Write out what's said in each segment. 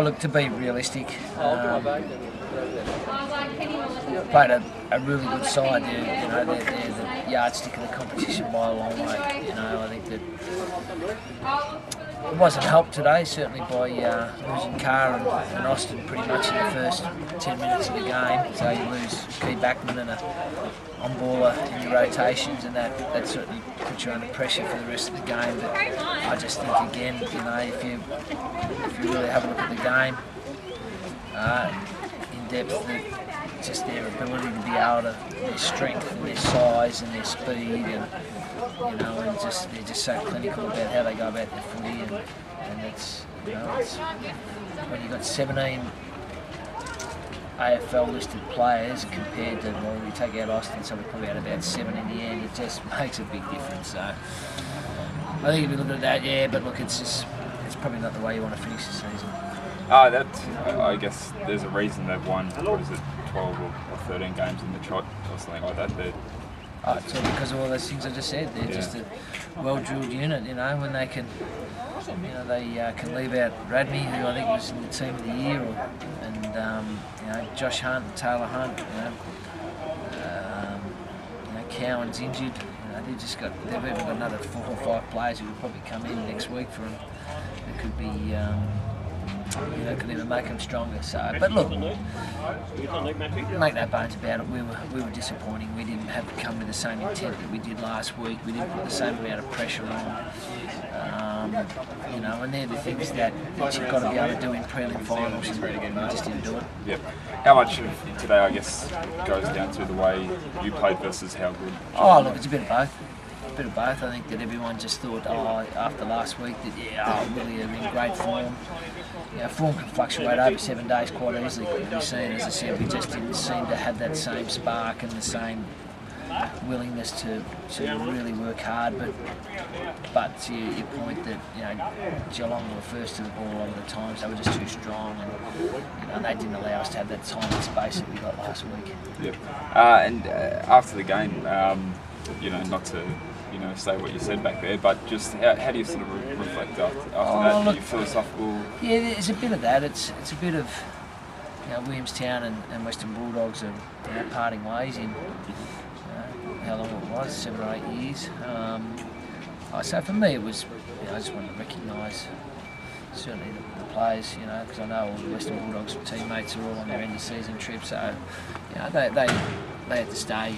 look, to be realistic, played a really good side. They're the yardstick of the competition by a long way. I think that it wasn't helped today, certainly by losing Carr and Austin pretty much in the first 10 minutes of the game. So you lose Key Backman and a on-baller in your rotations, and that certainly puts you under pressure for the rest of the game. But I just think, again, if you really have a look at the game in depth, that just their ability to be able to, their strength and their size and their speed, and and they're just so clinical about how they go about their footy, and it's when you've got 17 AFL listed players compared to, well, we take out Austin, so we probably had about 7 in the end. It just makes a big difference. So I think if you look at that, but look, it's probably not the way you want to finish the season. I guess there's a reason they've won, 12 or 13 games in the trot or something like that. It's all because of all those things I just said. They're just a well-drilled unit, when they can, they can leave out Radney, who I think was in the team of the year, and Josh Hunt and Taylor Hunt. Cowan's injured. They've even got another 4 or 5 players who will probably come in next week for them. It could be. Could even make them stronger. So, but look, make no bones about it. We were disappointing. We didn't have to come with the same intent that we did last week. We didn't put the same amount of pressure on. And they're the things that you've got to be able to do in prelim finals. We just didn't do it. Yep. How much of today, I guess, goes down to the way you played versus how good? Oh, look, it's a bit of both. I think that everyone just thought, after last week, that really are in great form. Form can fluctuate over 7 days quite easily. We've seen, as I said, we just didn't seem to have that same spark and the same willingness to really work hard. But to your point that Geelong were first to the ball a lot of the times, they were just too strong, and they didn't allow us to have that time and space that we got last week. Yep. And after the game, not to say what you said back there, but just how do you sort of reflect after that? Look, your philosophical. Yeah, there's a bit of that. It's a bit of Williamstown and Western Bulldogs are parting ways in how long it was, 7 or 8 years. So for me, it was I just wanted to recognise certainly the players, because I know all the Western Bulldogs teammates are all on their end of season trip, so they had to stay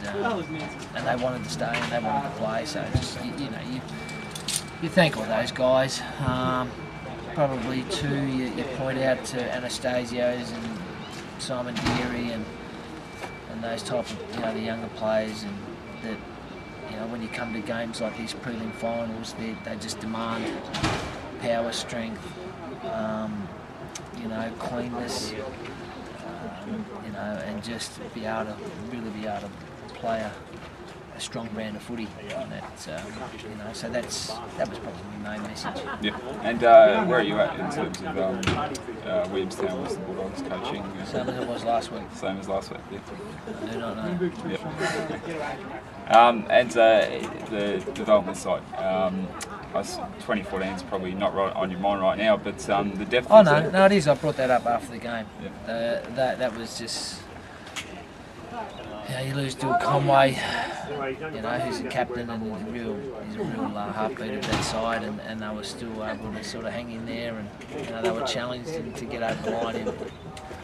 and they wanted to stay and they wanted to play. So just you thank all those guys. Probably too, you point out to Anastasios and Simon Deary and those type of the younger players, and that when you come to games like these prelim finals, they just demand power, strength, cleanness, and just be able to play a strong brand of footy, and that so that was probably my main message. Yeah, and where are you at in terms of Williamstown, Western Bulldogs coaching? Same as it was last week. Same as last week. Yeah. I do not know. Yeah. And the development side. 2014 is probably not right on your mind right now, but the depth. Oh no, it is. I brought that up after the game. Yeah. That was just. You lose to Conway, who's the captain and he's a real heartbeat of that side, and they were still able to sort of hang in there, and they were challenged to get over the line.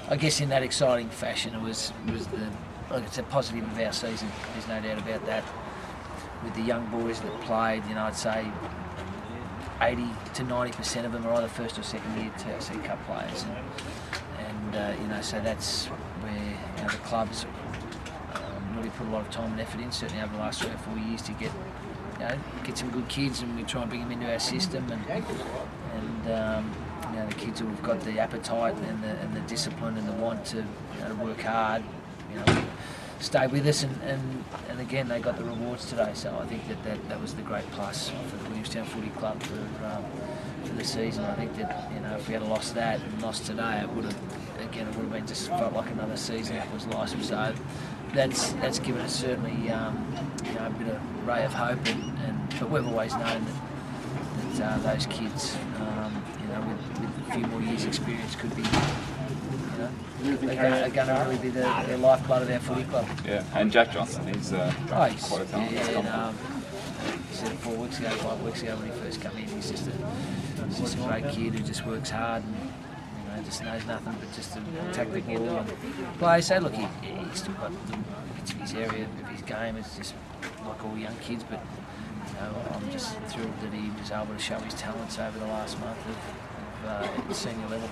I guess in that exciting fashion, it was it's a positive of our season. There's no doubt about that. With the young boys that played, I'd say 80 to 90% of them are either first or second year TLC Cup players, and so that's where the clubs. Really put a lot of time and effort in, certainly over the last 3 or 4 years, to get some good kids, and we try and bring them into our system, and the kids who have got the appetite and the discipline and the want to work hard, stay with us, and again they got the rewards today. So I think that was the great plus for the Williamstown Footy Club for the season. I think that if we had lost that and lost today, it would have been just felt like another season that was lost. So that's given us certainly a bit of ray of hope, but we've always known that those kids with a few more years' experience, could be, are going to really be the lifeblood of our footy club. Yeah, and Jack Johnson, he's quite a talent. Yeah, he said 4 weeks ago, 5 weeks ago when he first came in, he's just a great kid who just works hard and just knows nothing but just to attack the ball and play. So look, he's still got bits of his area of his game. It's just like all young kids, but I'm just thrilled that he was able to show his talents over the last month of senior level.